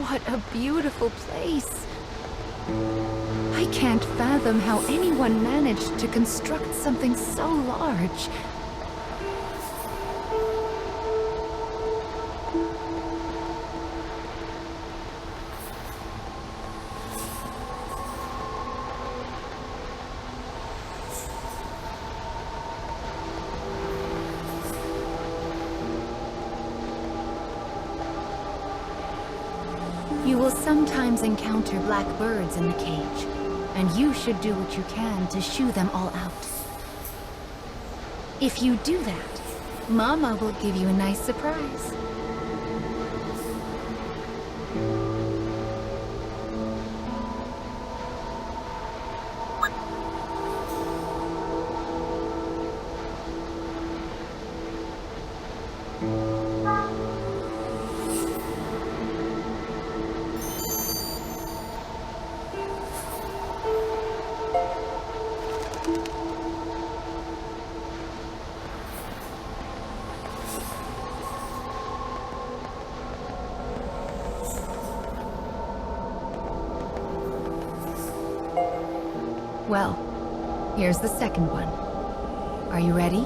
What a beautiful place. I can't fathom how anyone managed to construct something so large. You will sometimes encounter black birds in the cage, and you should do what you can to shoo them all out. If you do that, Mama will give you a nice surprise. Well, here's the second one. Are you ready?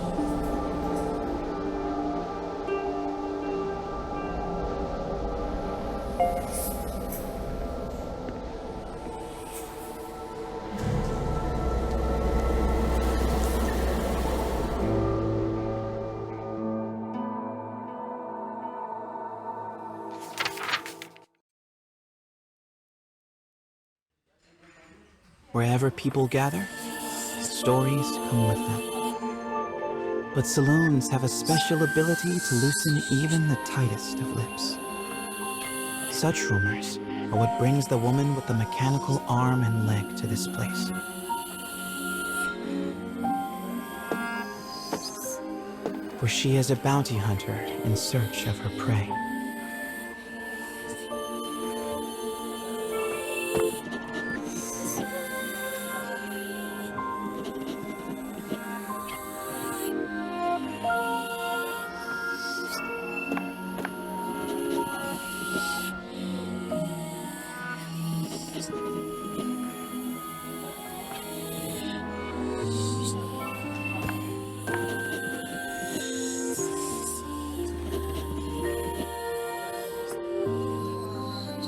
Wherever people gather, stories come with them. But saloons have a special ability to loosen even the tightest of lips. Such rumors are what brings the woman with the mechanical arm and leg to this place. For she is a bounty hunter in search of her prey.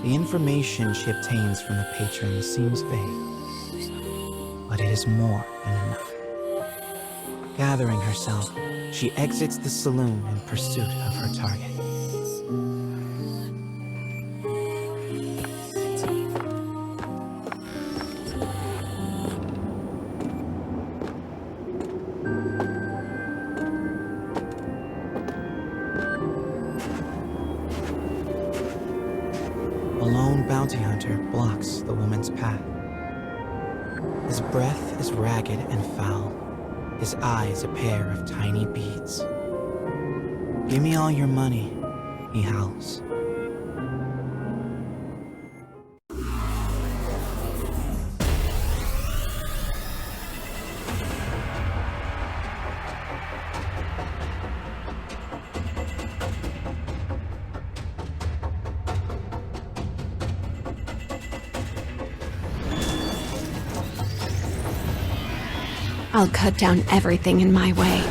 The information she obtains from the patrons seems vague, but it is more than enough. Gathering herself, she exits the saloon in pursuit of her target. A lone bounty hunter blocks the woman's path. His breath is ragged and foul, his eyes a pair of tiny beads. "Give me all your money," he howls. I'll cut down everything in my way.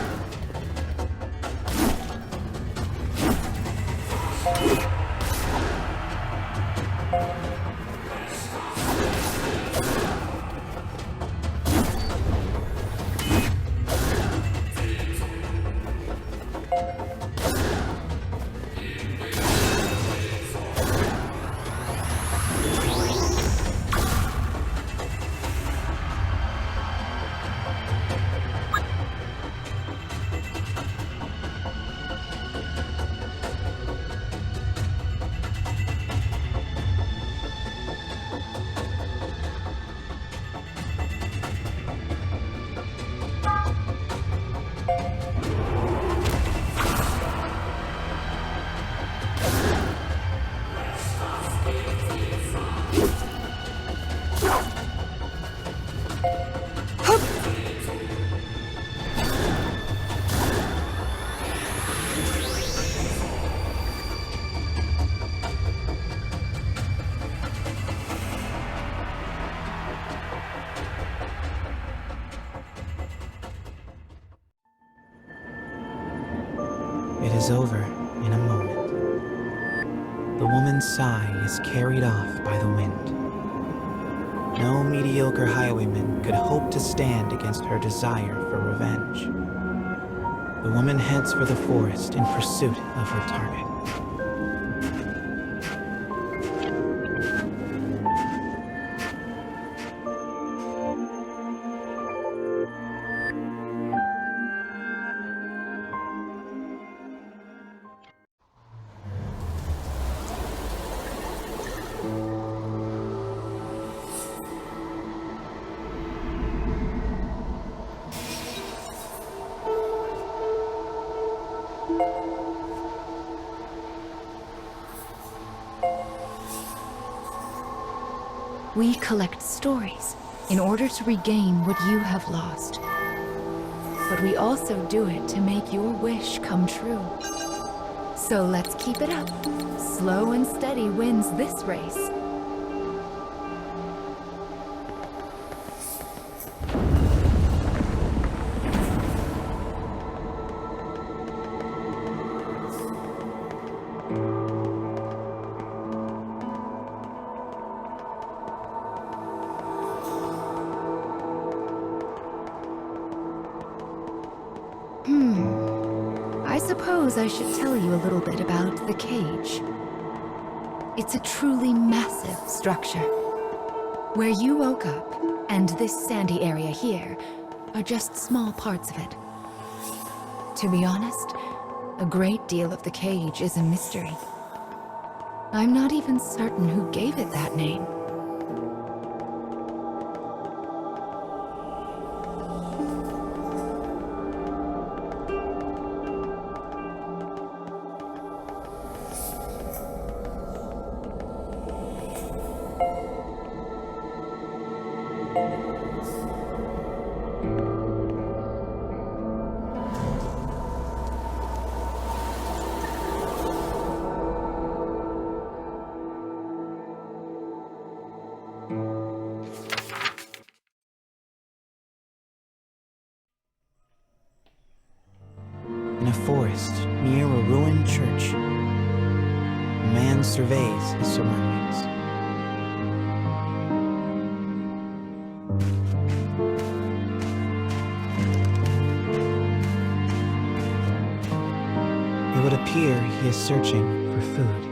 It is over in a moment. The woman's sigh is carried off by the wind. No mediocre highwayman could hope to stand against her desire for revenge. The woman heads for the forest in pursuit of her target. We collect stories in order to regain what you have lost. But we also do it to make your wish come true. So let's keep it up. Slow and steady wins this race. I suppose I should tell you a little bit about the cage. It's a truly massive structure. Where you woke up, and this sandy area here, are just small parts of it. To be honest, a great deal of the cage is a mystery. I'm not even certain who gave it that name. In a forest near a ruined church, a man surveys his surroundings. It would appear he is searching for food.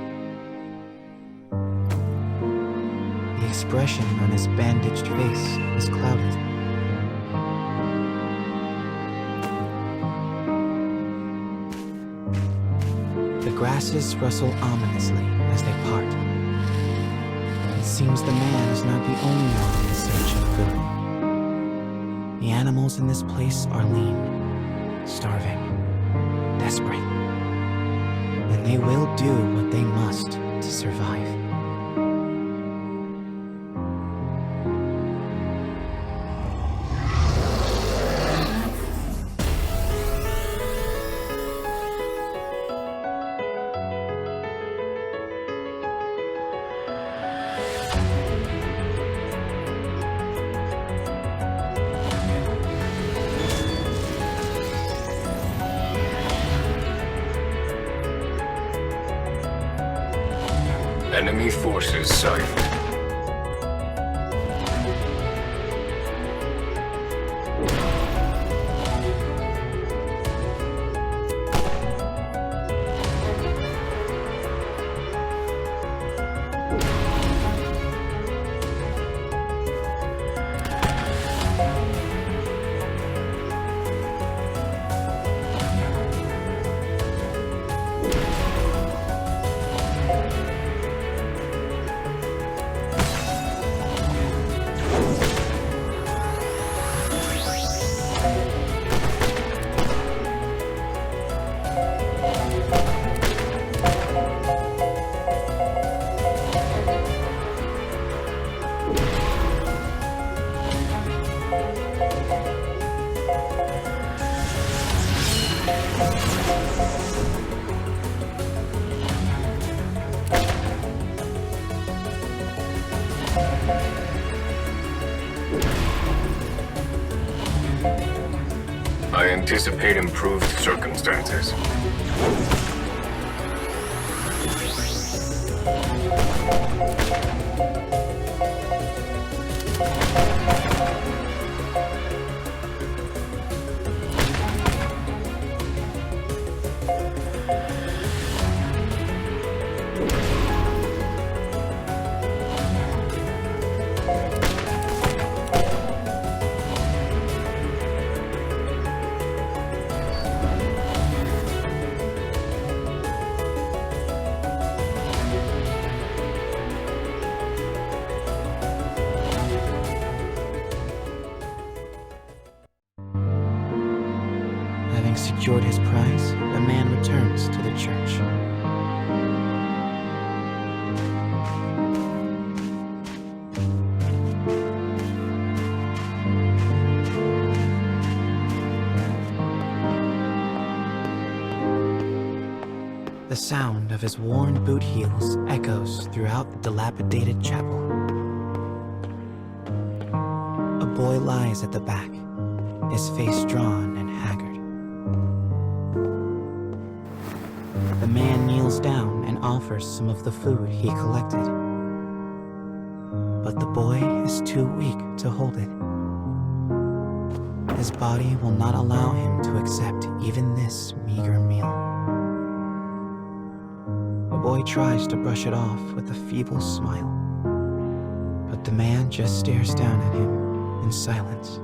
The expression on his bandaged face is clouded. The grasses rustle ominously as they part. It seems the man is not the only one in search of food. The animals in this place are lean, starving, desperate. And they will do what they must to survive. Enemy forces sighted. I anticipate improved circumstances. Having secured his prize, the man returns to the church. The sound of his worn boot heels echoes throughout the dilapidated chapel. A boy lies at the back, his face drawn and haggard. The man kneels down and offers some of the food he collected. But the boy is too weak to hold it. His body will not allow him to accept even this meager meal. The boy tries to brush it off with a feeble smile, but the man just stares down at him in silence.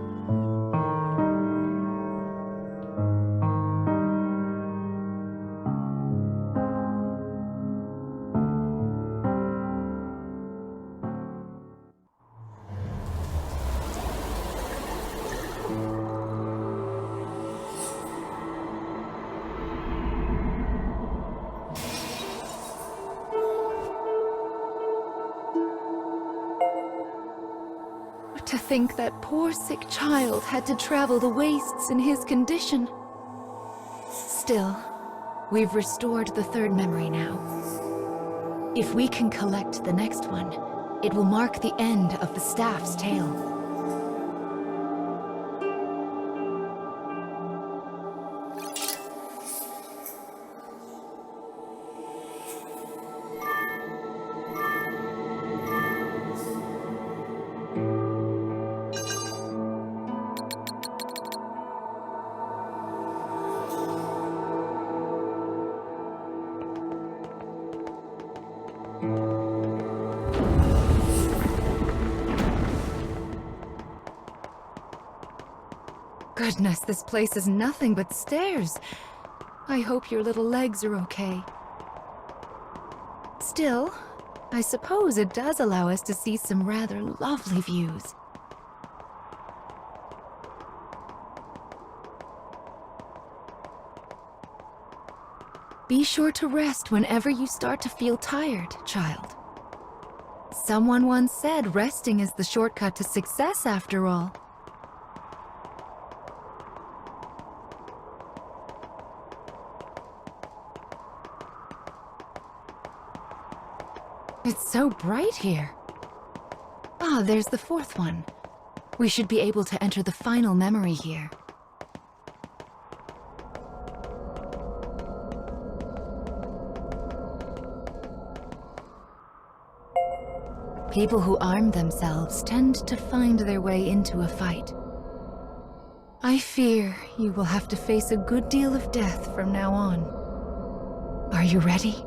To think that poor sick child had to travel the wastes in his condition. Still, we've restored the third memory now. If we can collect the next one, it will mark the end of the staff's tale. Goodness, this place is nothing but stairs. I hope your little legs are okay. Still, I suppose it does allow us to see some rather lovely views. Be sure to rest whenever you start to feel tired, child. Someone once said resting is the shortcut to success after all. It's so bright here. Ah, there's the fourth one. We should be able to enter the final memory here. People who arm themselves tend to find their way into a fight. I fear you will have to face a good deal of death from now on. Are you ready?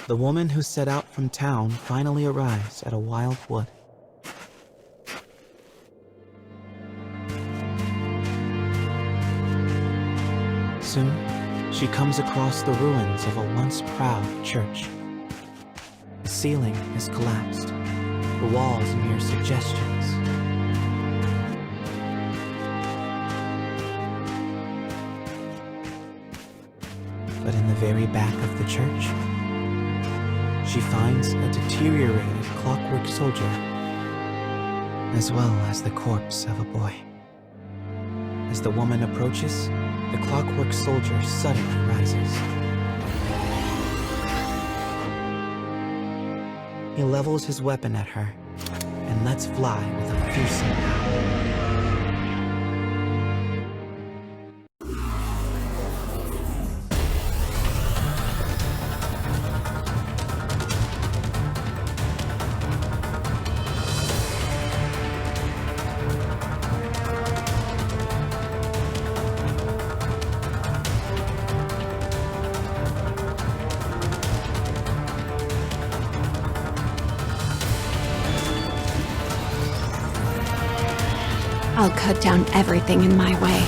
The woman who set out from town finally arrives at a wild wood. Soon, she comes across the ruins of a once proud church. The ceiling has collapsed, the walls mere suggestions. But in the very back of the church, she finds a deteriorated clockwork soldier, as well as the corpse of a boy. As the woman approaches, the clockwork soldier suddenly rises. He levels his weapon at her and lets fly with a fearsome howl. I'll cut down everything in my way.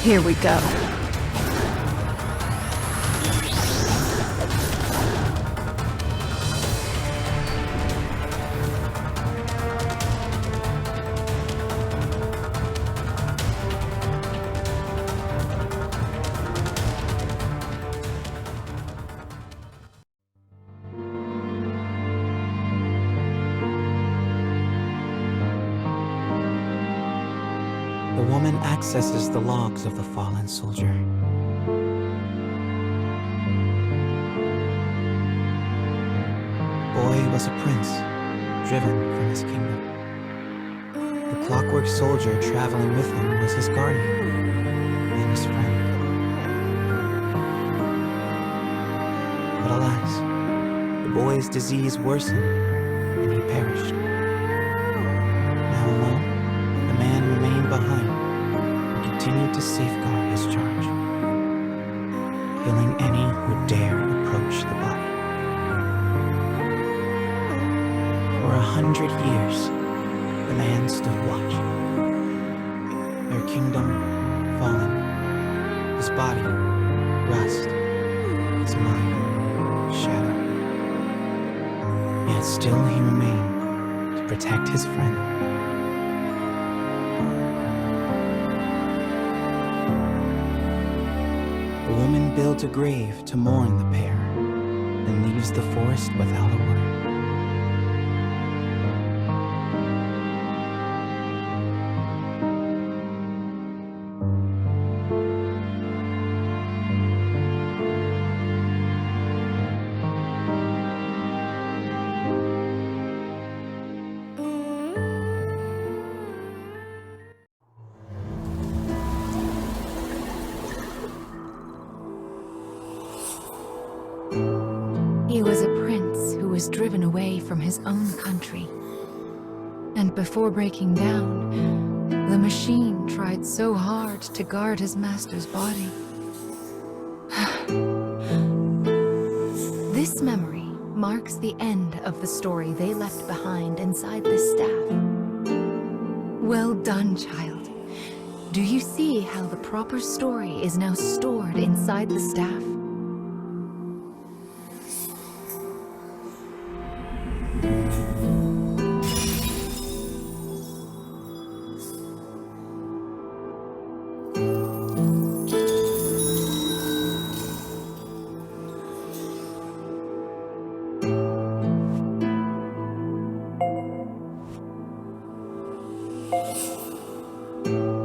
Here we go. The woman accesses the logs of the fallen soldier. Boy was a prince, driven from his kingdom. The clockwork soldier traveling with him was his guardian and his friend. But alas, the boy's disease worsened and he perished. Now alone, the man remained behind and continued to safeguard his charge, killing any who dare approach the body. For 100 years, the man stood watch. Their kingdom fallen, his body rust, his mind shattered. Yet still he remained to protect his friend. The woman builds a grave to mourn the pair, then leaves the forest without a word. He was a prince who was driven away from his own country. And before breaking down, the machine tried so hard to guard his master's body. This memory marks the end of the story they left behind inside this staff. Well done, child. Do you see how the proper story is now stored inside the staff?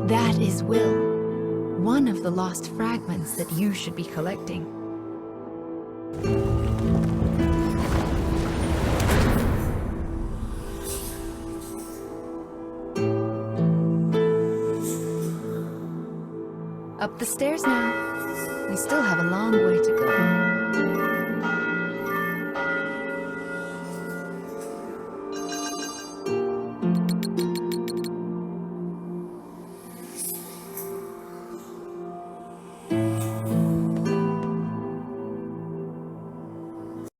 That is Will, one of the lost fragments that you should be collecting. Up the stairs now. We still have a long way to